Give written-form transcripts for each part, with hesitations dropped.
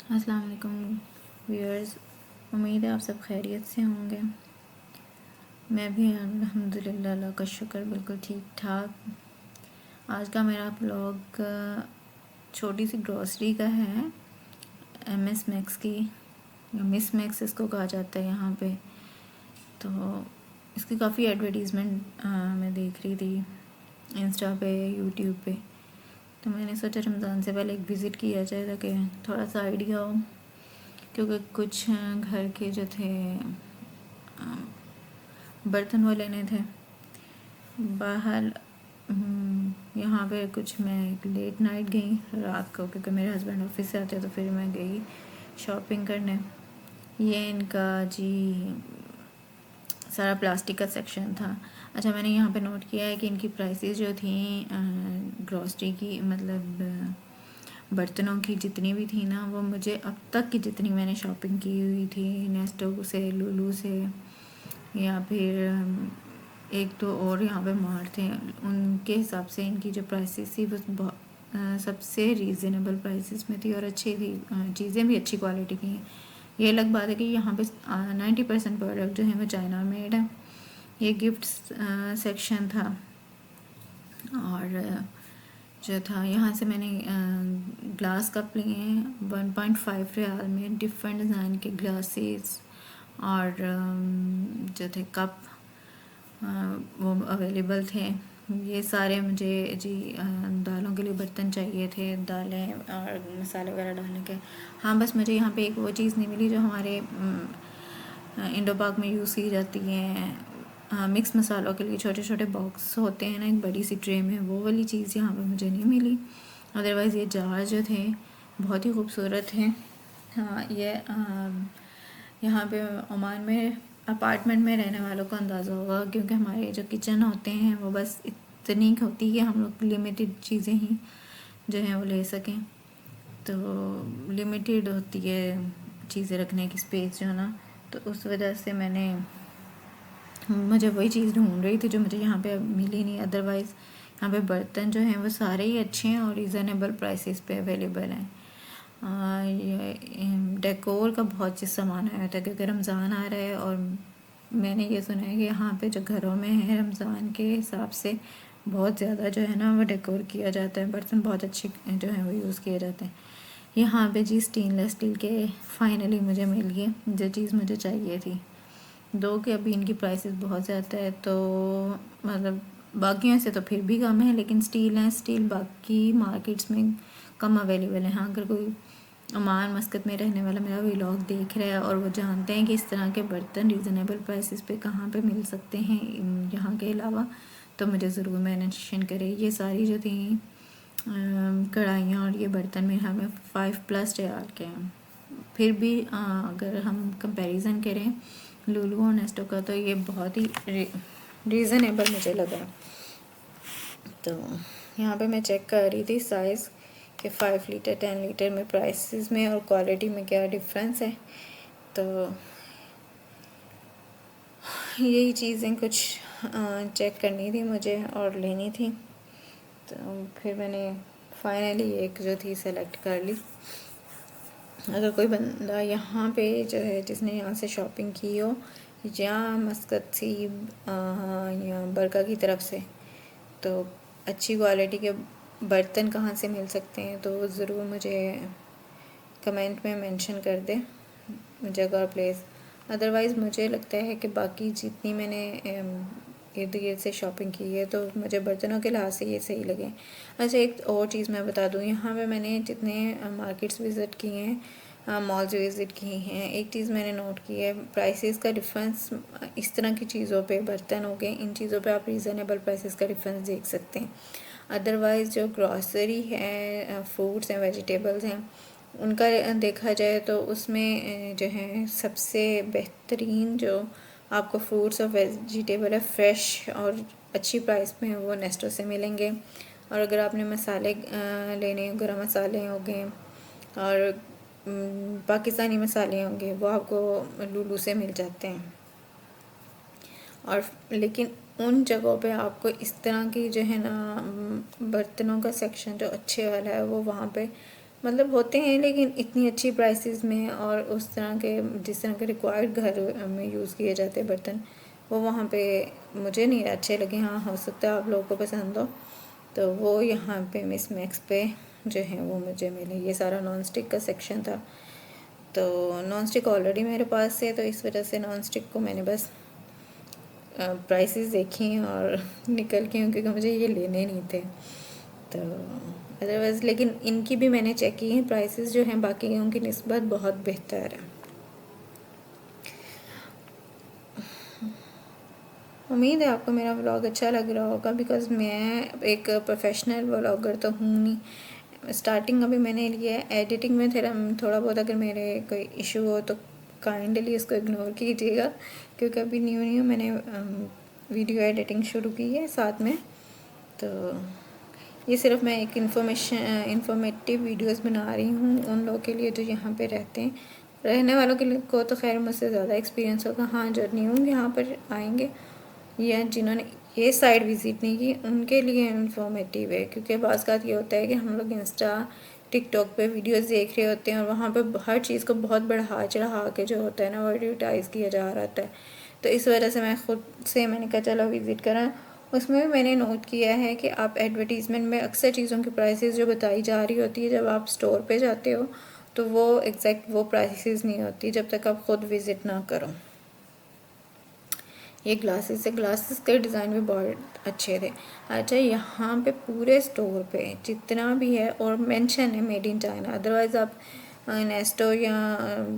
अस्सलाम वालेकुम व्यूअर्स, उम्मीद है आप सब खैरियत से होंगे। मैं भी अल्हम्दुलिल्लाह, अल्लाह का शुक्र, बिल्कुल ठीक ठाक। आज का मेरा ब्लॉग छोटी सी ग्रॉसरी का है। एमएस मैक्स की, या मिस मैक्स इसको कहा जाता है यहाँ पे। तो इसकी काफ़ी एडवर्टीज़मेंट मैं देख रही थी इंस्टा पे, यूट्यूब पे। तो मैंने सोचा रमज़ान से पहले एक विज़िट किया जाए ताकि थोड़ा सा आइडिया हो, क्योंकि कुछ घर के जो थे बर्तन वो लेने थे बाहर। यहाँ पे कुछ मैं लेट नाइट गई रात को, क्योंकि मेरे हस्बैंड ऑफिस से आते तो फिर मैं गई शॉपिंग करने। ये इनका जी सारा प्लास्टिक का सेक्शन था। अच्छा, मैंने यहाँ पे नोट किया है कि इनकी प्राइसेस जो थी ग्रॉसरी की, मतलब बर्तनों की जितनी भी थी ना, वो मुझे अब तक की जितनी मैंने शॉपिंग की हुई थी नेस्टो से, लुलू से, या फिर एक तो और यहाँ पे मार्ट थे, उनके हिसाब से इनकी जो प्राइसेस थी वो सबसे रीज़नेबल प्राइसेस में थी और अच्छी थी। चीज़ें भी अच्छी क्वालिटी की हैं। ये अलग बात है कि यहाँ पे 90% प्रोडक्ट जो है वो चाइना मेड है। ये गिफ्ट सेक्शन था, और जो था यहाँ से मैंने ग्लास कप लिए हैं 1.5 रियाल में। डिफरेंट डिज़ाइन के ग्लासेस और जो थे कप वो अवेलेबल थे। ये सारे मुझे जी दालों के लिए बर्तन चाहिए थे, दालें और मसाले वगैरह डालने के। हाँ, बस मुझे यहाँ पे एक वो चीज़ नहीं मिली जो हमारे इंडो पाक में यूज़ की जाती है। मिक्स मसालों के लिए छोटे छोटे बॉक्स होते हैं ना, एक बड़ी सी ट्रे में, वो वाली चीज़ यहाँ पे मुझे नहीं मिली। अदरवाइज़ ये जार जो थे बहुत ही खूबसूरत हैं। हाँ, ये यहाँ पे ओमान में अपार्टमेंट में रहने वालों को अंदाज़ा होगा, क्योंकि हमारे जो किचन होते हैं वो बस इतनी होती है, हम लोग लिमिटेड चीज़ें ही जो हैं वो ले सकें। तो लिमिटेड होती है चीज़ें रखने की स्पेस जो है ना, तो उस वजह से मुझे वही चीज़ ढूंढ रही थी जो मुझे यहाँ पे मिली नहीं। अदरवाइज़ यहाँ पे बर्तन जो हैं वो सारे ही अच्छे हैं और रीज़नेबल प्राइसेस पे अवेलेबल हैं। ये डेकोर का बहुत चीज़ सामान आया था, क्योंकि रमज़ान आ रहा है और मैंने ये सुना है कि यहाँ पे जो घरों में है रमज़ान के हिसाब से बहुत ज़्यादा जो है ना वो डेकोर किया जाता है, बर्तन बहुत अच्छे जो हैं वो यूज़ किए जाते हैं। यहाँ पे जी स्टेनलेस स्टील के फाइनली मुझे मिल गए जो चीज़ मुझे चाहिए थी। दो कि अभी इनकी प्राइसेस बहुत ज़्यादा है, तो मतलब बाकियों से तो फिर भी कम है, लेकिन स्टील बाकी मार्केट्स में कम अवेलेबल है। हाँ, अगर कोई ओमान मस्कत में रहने वाला मेरा व्लॉग देख रहा है और वो जानते हैं कि इस तरह के बर्तन रीज़नेबल प्राइसेस पे कहाँ पे मिल सकते हैं यहाँ के अलावा, तो मुझे ज़रूर मेंशन करें। ये सारी जो थी कढ़ाइयाँ और ये बर्तन में हमें 5+ रियाल के हैं। फिर भी अगर हम कंपैरिजन करें लुलू और नेस्टो का, तो ये बहुत ही रीज़नेबल मुझे लगा। तो यहाँ पे मैं चेक कर रही थी साइज़ कि 5 लीटर 10 लीटर में प्राइसेस में और क्वालिटी में क्या डिफरेंस है। तो यही चीज़ें कुछ चेक करनी थी मुझे और लेनी थी, तो फिर मैंने फाइनली एक जो थी सेलेक्ट कर ली। अगर कोई बंदा यहाँ पे जो है जिसने यहाँ से शॉपिंग की हो, या मस्कत सी या बरका की तरफ से, तो अच्छी क्वालिटी के बर्तन कहाँ से मिल सकते हैं तो ज़रूर मुझे कमेंट में मेंशन कर दे जगह और प्लेस। अदरवाइज़ मुझे लगता है कि बाकी जितनी मैंने इर्द गिर्द से शॉपिंग की है तो मुझे बर्तनों के लिहाज से ये सही लगे। अच्छा, एक और चीज़ मैं बता दूँ, यहाँ पे मैंने जितने मार्केट्स विज़िट किए हैं, मॉल्स विज़िट किए हैं, एक चीज़ मैंने नोट की है, प्राइसेस का डिफरेंस इस तरह की चीज़ों पे, बर्तन हो गए, इन चीज़ों पे आप रीज़नेबल प्राइसेस का डिफरेंस देख सकते हैं। अदरवाइज़ जो ग्रॉसरी है, फ्रूट्स हैं, वेजिटेबल्स हैं, उनका देखा जाए तो उसमें जो है सबसे बेहतरीन जो आपको फ्रूट्स और वेजिटेबल है फ्रेश और अच्छी प्राइस में वो नेस्टो से मिलेंगे। और अगर आपने मसाले लेने, गरम मसाले हो गए और पाकिस्तानी मसाले होंगे, वो आपको लुलू से मिल जाते हैं। और लेकिन उन जगहों पे आपको इस तरह की जो है ना बर्तनों का सेक्शन जो अच्छे वाला है वो वहाँ पे मतलब होते हैं, लेकिन इतनी अच्छी प्राइसेस में और उस तरह के जिस तरह के रिक्वायर्ड घर में यूज़ किए जाते हैं बर्तन, वो वहाँ पे मुझे नहीं अच्छे लगे। हाँ, हो सकता है आप लोगों को पसंद हो। तो वो यहाँ पे मिस मैक्स पे जो है वो मुझे मिले। ये सारा नॉन स्टिक का सेक्शन था, तो नॉन स्टिक ऑलरेडी मेरे पास है, तो इस वजह से नॉन स्टिक को मैंने बस प्राइसेस देखी और निकल के, क्योंकि मुझे ये लेने नहीं थे। तो अदरवाइज़ लेकिन इनकी भी मैंने चेक की है, प्राइसेस जो हैं बाकियों की निस्बत बहुत बेहतर है। उम्मीद है आपको मेरा व्लॉग अच्छा लग रहा होगा, बिकॉज़ मैं एक प्रोफेशनल व्लॉगर तो हूँ नहीं। स्टार्टिंग अभी मैंने लिया है, एडिटिंग में थोड़ा बहुत अगर मेरे कोई इशू हो तो काइंडली उसको इग्नोर कीजिएगा, क्योंकि अभी न्यू मैंने वीडियो एडिटिंग शुरू की है साथ में। तो ये सिर्फ मैं एक इंफॉर्मेटिव वीडियोस बना रही हूँ उन लोगों के लिए जो यहाँ पे रहते हैं। रहने वालों के लिए को तो खैर मुझसे ज़्यादा एक्सपीरियंस होगा। हाँ, जो न्यू यहाँ पर आएंगे या जिन्होंने ये साइड विज़िट नहीं की, उनके लिए इंफॉर्मेटिव है। क्योंकि बाज़ बात ये होता है कि हम लोग इंस्टा टिकटॉक पे वीडियोस देख रहे होते हैं और वहाँ पे हर चीज़ को बहुत बढ़ा चढ़ा के जो होता है ना, वो एडवर्टाइज़ किया जा रहा था। तो इस वजह से मैंने कहा चलो विज़िट करें। उसमें भी मैंने नोट किया है कि आप एडवर्टीज़मेंट में अक्सर चीज़ों की प्राइसेस जो बताई जा रही होती है, जब आप स्टोर पे जाते हो तो वो एग्जैक्ट वो प्राइसेस नहीं होती जब तक आप ख़ुद विज़िट ना करो। ये ग्लासेस के डिज़ाइन भी बहुत अच्छे थे। अच्छा, यहाँ पे पूरे स्टोर पे जितना भी है और मेंशन है मेड इन चाइना। अदरवाइज़ आप नेस्टो या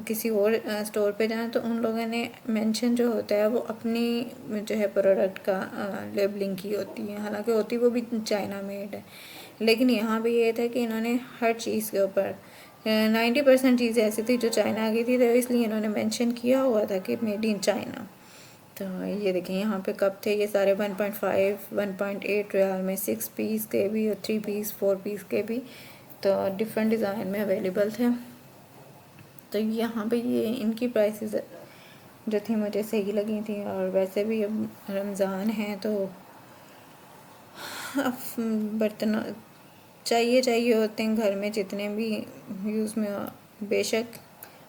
किसी और स्टोर पे जाएं तो उन लोगों ने मेंशन जो होता है वो अपनी जो है प्रोडक्ट का लेबलिंग की होती है, हालांकि होती वो भी चाइना मेड है। लेकिन यहाँ पे ये था कि इन्होंने हर चीज़ के ऊपर 90% चीज़ें ऐसी थी जो चाइना की थी, तो इसलिए इन्होंने मेंशन किया हुआ था कि मेड इन चाइना। तो ये देखें यहाँ पे कप थे, ये सारे 1.5 1.8 रियाल में 6 पीस के भी और 3 पीस 4 पीस के भी, तो डिफरेंट डिज़ाइन में अवेलेबल थे। तो यहाँ पे ये इनकी प्राइसेस जो थी मुझे सही लगी थी। और वैसे भी अब रमज़ान है तो अब बर्तन चाहिए होते हैं घर में जितने भी यूज़ में। बेशक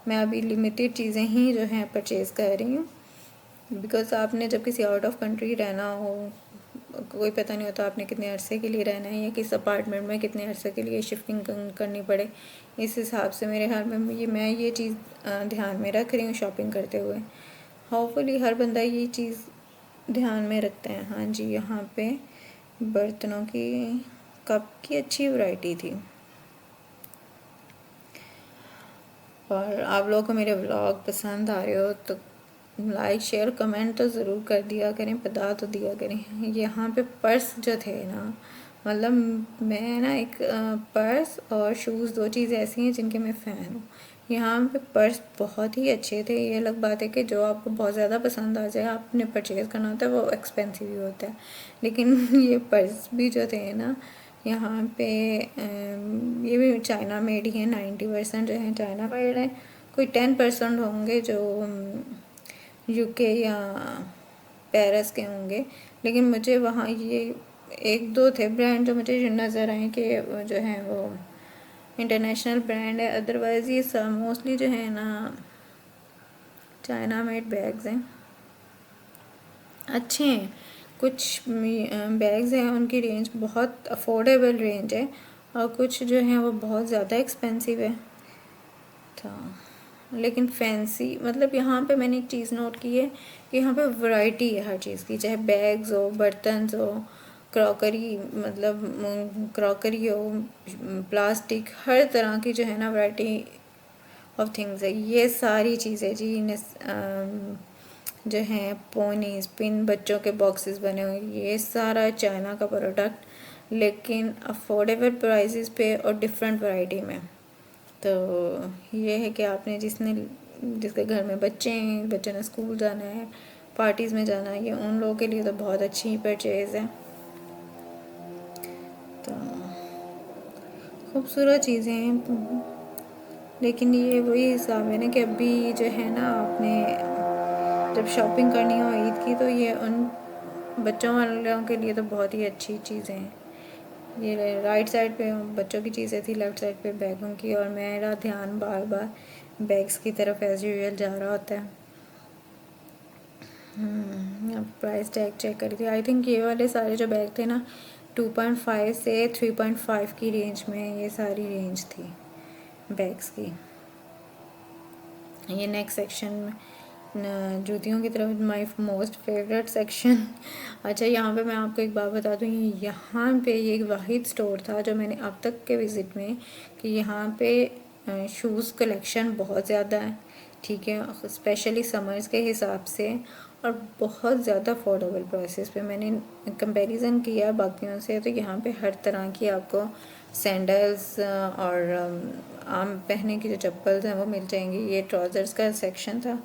मैं अभी लिमिटेड चीज़ें ही जो हैं परचेज़ कर रही हूँ, बिकॉज़ आपने जब किसी आउट ऑफ कंट्री रहना हो, कोई पता नहीं होता आपने कितने अरसे के लिए रहना है या किस अपार्टमेंट में कितने अरसे के लिए शिफ्टिंग करनी पड़े। इस हिसाब से मेरे ख्याल में मैं ये चीज़ ध्यान में रख रही हूँ शॉपिंग करते हुए। होपफुली हर बंदा ये चीज़ ध्यान में रखता है। हाँ जी, यहाँ पे बर्तनों की कप की अच्छी वैरायटी थी। और आप लोगों को मेरे व्लॉग पसंद आ रहे हो तो लाइक शेयर कमेंट तो ज़रूर कर दिया करें, बता तो दिया करें। यहाँ पे पर्स जो थे ना, मतलब मैं ना एक पर्स और शूज़, दो चीज़ ऐसी हैं जिनके मैं फ़ैन हूँ। यहाँ पे पर्स बहुत ही अच्छे थे। ये अलग बात है कि जो आपको बहुत ज़्यादा पसंद आ जाए आपने परचेज़ करना होता है, वो एक्सपेंसिव ही होता है। लेकिन ये पर्स भी जो थे ना यहाँ पे ये भी चाइना मेड ही है। 90% जो है चाइना मेड है। कोई 10% होंगे जो यूके या पेरिस के होंगे। लेकिन मुझे वहाँ ये एक दो थे ब्रांड जो मुझे नज़र आए कि जो है वो इंटरनेशनल ब्रांड है। अदरवाइज़ ये सब मोस्टली जो है ना चाइना मेड बैग्स हैं, अच्छे हैं। कुछ बैग्स हैं उनकी रेंज बहुत अफोर्डेबल रेंज है और कुछ जो हैं वो बहुत ज़्यादा एक्सपेंसिव है। तो लेकिन फैंसी, मतलब यहाँ पे मैंने एक चीज़ नोट की है कि यहाँ पे वैरायटी है हर चीज़ की, चाहे बैग्स हो, बर्तन हो, क्रॉकरी, मतलब क्रॉकरी हो, प्लास्टिक, हर तरह की जो है ना वैरायटी ऑफ थिंग्स है। ये सारी चीज़ें जी जो हैं पोनी स्पिन, बच्चों के बॉक्सेस बने हुए, ये सारा चाइना का प्रोडक्ट, लेकिन अफोर्डेबल प्राइसेस पे और डिफरेंट वैरायटी में। तो ये है कि आपने जिसके घर में बच्चे हैं, बच्चों ने स्कूल जाना है, पार्टीज़ में जाना है, ये उन लोगों के लिए तो बहुत अच्छी परचेज़ है। तो खूबसूरत चीज़ें हैं, लेकिन ये वही हिसाब है ना कि अभी जो है ना आपने जब शॉपिंग करनी हो ईद की तो ये उन बच्चों वालों के लिए तो बहुत ही अच्छी चीज़ें हैं। ये राइट साइड पे बच्चों की चीज़ें थी, लेफ़्ट साइड पे बैगों की, और मेरा ध्यान बार बार बैग्स की तरफ एज यूजुअल जा रहा होता है। अब प्राइस टैग चेक करी थी। आई थिंक ये वाले सारे जो बैग थे ना 2.5 से 3.5 की रेंज में ये सारी रेंज थी बैग्स की। ये नेक्स्ट सेक्शन जूतियों की तरफ, माय मोस्ट फेवरेट सेक्शन। अच्छा, यहाँ पे मैं आपको एक बात बता दूँ, यहाँ पे ये एक वाहिद स्टोर था जो मैंने अब तक के विज़िट में, कि यहाँ पे शूज़ कलेक्शन बहुत ज़्यादा है, ठीक है, स्पेशली समर्स के हिसाब से, और बहुत ज़्यादा अफोर्डेबल प्राइसेस पे। मैंने कंपैरिजन किया बाकियों से, तो यहाँ पे हर तरह की आपको सैंडल्स और आम पहने की जो चप्पल्स हैं वो मिल जाएंगी। ये ट्राउज़र्स का सेक्शन था,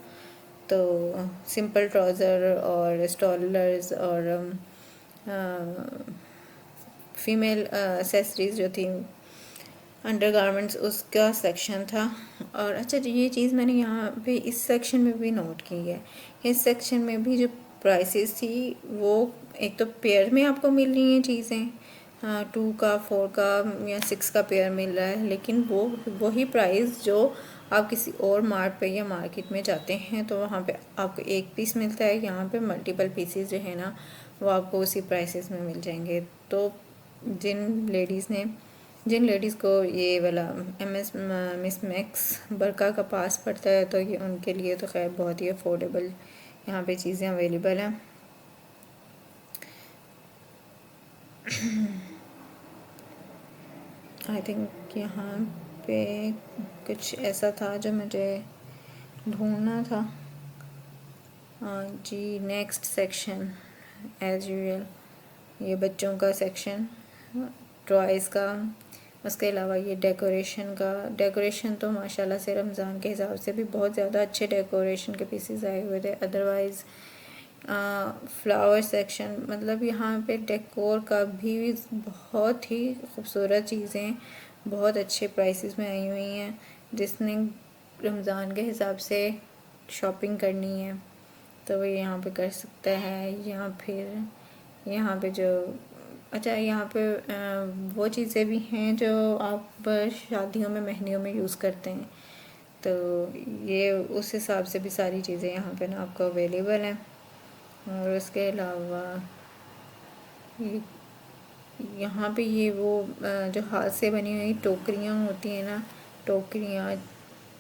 तो सिंपल ट्राउज़र और स्टॉलर्स और फीमेल एसेसरीज जो थी, अंडरगारमेंट्स, उसका सेक्शन था। और अच्छा, ये चीज़ मैंने यहाँ पे इस सेक्शन में भी नोट की है, इस सेक्शन में भी जो प्राइसेस थी वो एक तो पेयर में आपको मिल रही हैं चीज़ें, 2 का 4 का या 6 का पेयर मिल रहा है, लेकिन वो वही प्राइस जो आप किसी और मार्ट पे या मार्केट में जाते हैं तो वहाँ पे आपको एक पीस मिलता है, यहाँ पे मल्टीपल पीसेस जो है ना वो आपको उसी प्राइसेस में मिल जाएंगे। तो जिन लेडीज़ को ये वाला मिस मैक्स बरका का पास पड़ता है तो ये उनके लिए तो खैर बहुत ही अफोर्डेबल यहाँ पे चीज़ें अवेलेबल हैं। आई थिंक यहाँ पे कुछ ऐसा था जो मुझे ढूंढना था। जी, नेक्स्ट सेक्शन एज यूजुअल ये बच्चों का सेक्शन, टॉयज़ का। उसके अलावा ये डेकोरेशन तो माशाल्लाह से रमज़ान के हिसाब से भी बहुत ज़्यादा अच्छे डेकोरेशन के पीसेस आए हुए थे। अदरवाइज़ फ्लावर सेक्शन, मतलब यहाँ पे डेकोर का भी बहुत ही खूबसूरत चीज़ें बहुत अच्छे प्राइसेस में आई हुई हैं। जिसने रमज़ान के हिसाब से शॉपिंग करनी है तो वो यहाँ पे कर सकता है। या फिर यहाँ पे जो अच्छा, यहाँ पे वो चीज़ें भी हैं जो आप शादियों में मेहंदियों में यूज़ करते हैं, तो ये उस हिसाब से भी सारी चीज़ें यहाँ पे ना आपको अवेलेबल हैं। और उसके अलावा ये यहाँ पे ये वो जो हाथ से बनी हुई टोकरियाँ होती हैं ना, टोकरियाँ,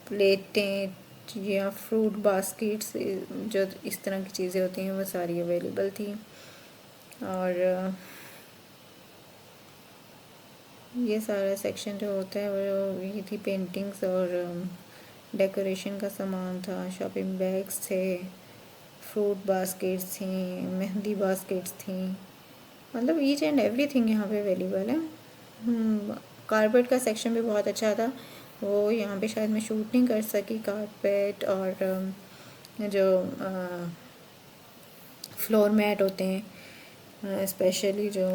प्लेटें या फ्रूट बास्केट्स, जो इस तरह की चीज़ें होती हैं वो सारी अवेलेबल थी। और ये सारा सेक्शन जो होता है वो ये थी पेंटिंग्स और डेकोरेशन का सामान था, शॉपिंग बैग्स थे, फ्रूट बास्केट्स थी, मेहंदी बास्केट्स थी, मतलब ईच एंड एवरीथिंग यहाँ पे अवेलेबल है। कारपेट का सेक्शन भी बहुत अच्छा था, वो यहाँ पे शायद मैं शूट नहीं कर सकी। कारपेट और जो फ्लोर मैट होते हैं स्पेशली जो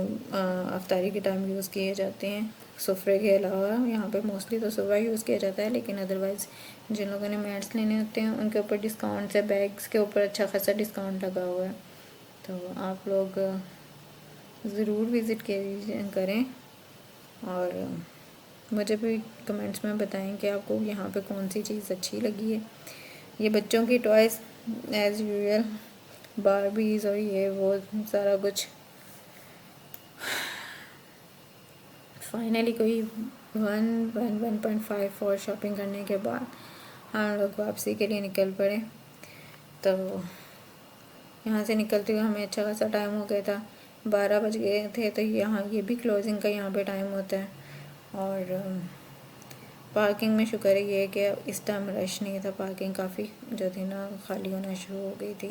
अफ्तारी के टाइम यूज़ किए जाते हैं, सुफरे के अलावा यहाँ पे मोस्टली तो सुबह यूज़ किया जाता है, लेकिन अदरवाइज़ जिन लोगों ने मैट्स लेने होते हैं उनके ऊपर डिस्काउंट है, बैग्स के ऊपर अच्छा खासा डिस्काउंट लगा हुआ है। तो आप लोग ज़रूर विज़िट करें और मुझे भी कमेंट्स में बताएं कि आपको यहाँ पे कौन सी चीज़ अच्छी लगी है। ये बच्चों की टॉयज़ एज़ यूजुअल, बारबीज़ और ये वो सारा कुछ। फाइनली कोई 1.5 और शॉपिंग करने के बाद हम लोग वापसी के लिए निकल पड़े। तो यहाँ से निकलते हुए हमें अच्छा खासा टाइम हो गया था, 12 बज गए थे। तो यहाँ ये भी क्लोजिंग का यहाँ पे टाइम होता है। और पार्किंग में शुक्र है ये कि इस टाइम रश नहीं था, पार्किंग काफ़ी जो थी ना खाली होना शुरू हो गई थी।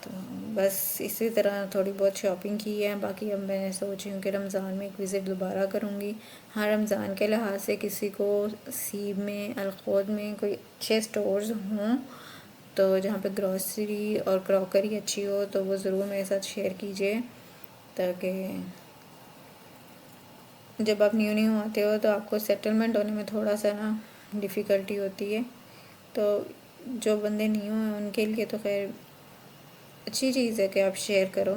तो बस इसी तरह थोड़ी बहुत शॉपिंग की है। बाकी अब मैं सोच रही हूँ कि रमज़ान में एक विज़िट दोबारा करूँगी। हाँ, रमज़ान के लिहाज से किसी को सीब में, अलखोद में कोई अच्छे स्टोर्स हों तो जहाँ पे ग्रॉसरी और क्रॉकरी अच्छी हो तो वो ज़रूर मेरे साथ शेयर कीजिए, ताकि जब आप न्यू आते हो तो आपको सेटलमेंट होने में थोड़ा सा ना डिफ़िकल्टी होती है। तो जो बंदे न्यू हैं उनके लिए तो खैर अच्छी चीज़ है कि आप शेयर करो।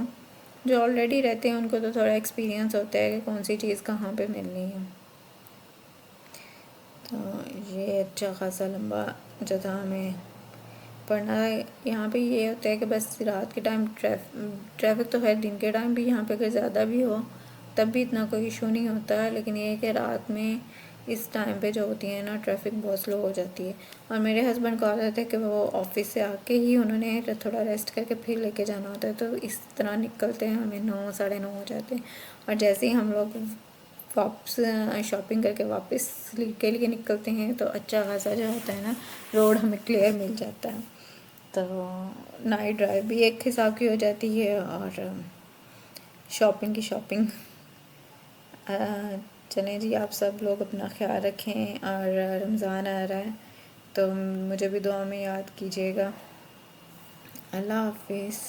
जो ऑलरेडी रहते हैं उनको तो थोड़ा एक्सपीरियंस होता है कि कौन सी चीज़ कहाँ पे मिलनी है। तो ये अच्छा खासा लंबा जो था हमें पढ़ना है। यहाँ पे ये होता है कि बस रात के टाइम ट्रैफिक तो है, दिन के टाइम भी यहाँ पे अगर ज़्यादा भी हो तब भी इतना कोई इशू नहीं होता है, लेकिन ये है कि रात में इस टाइम पे जो होती है ना ट्रैफिक बहुत स्लो हो जाती है। और मेरे हस्बैंड कह रहे थे कि वो ऑफिस से आके ही उन्होंने थोड़ा रेस्ट करके फिर लेके जाना होता है, तो इस तरह निकलते हैं हमें 9 साढ़े 9 हो जाते हैं। और जैसे ही हम लोग वापस शॉपिंग करके वापस के लिए निकलते हैं तो अच्छा खासा जो होता है ना रोड हमें क्लियर मिल जाता है। तो नाइट ड्राइव भी एक हिसाब की हो जाती है और शॉपिंग की शॉपिंग। चलें जी, आप सब लोग अपना ख्याल रखें, और रमज़ान आ रहा है तो मुझे भी दुआ में याद कीजिएगा। अल्लाह हाफिज़।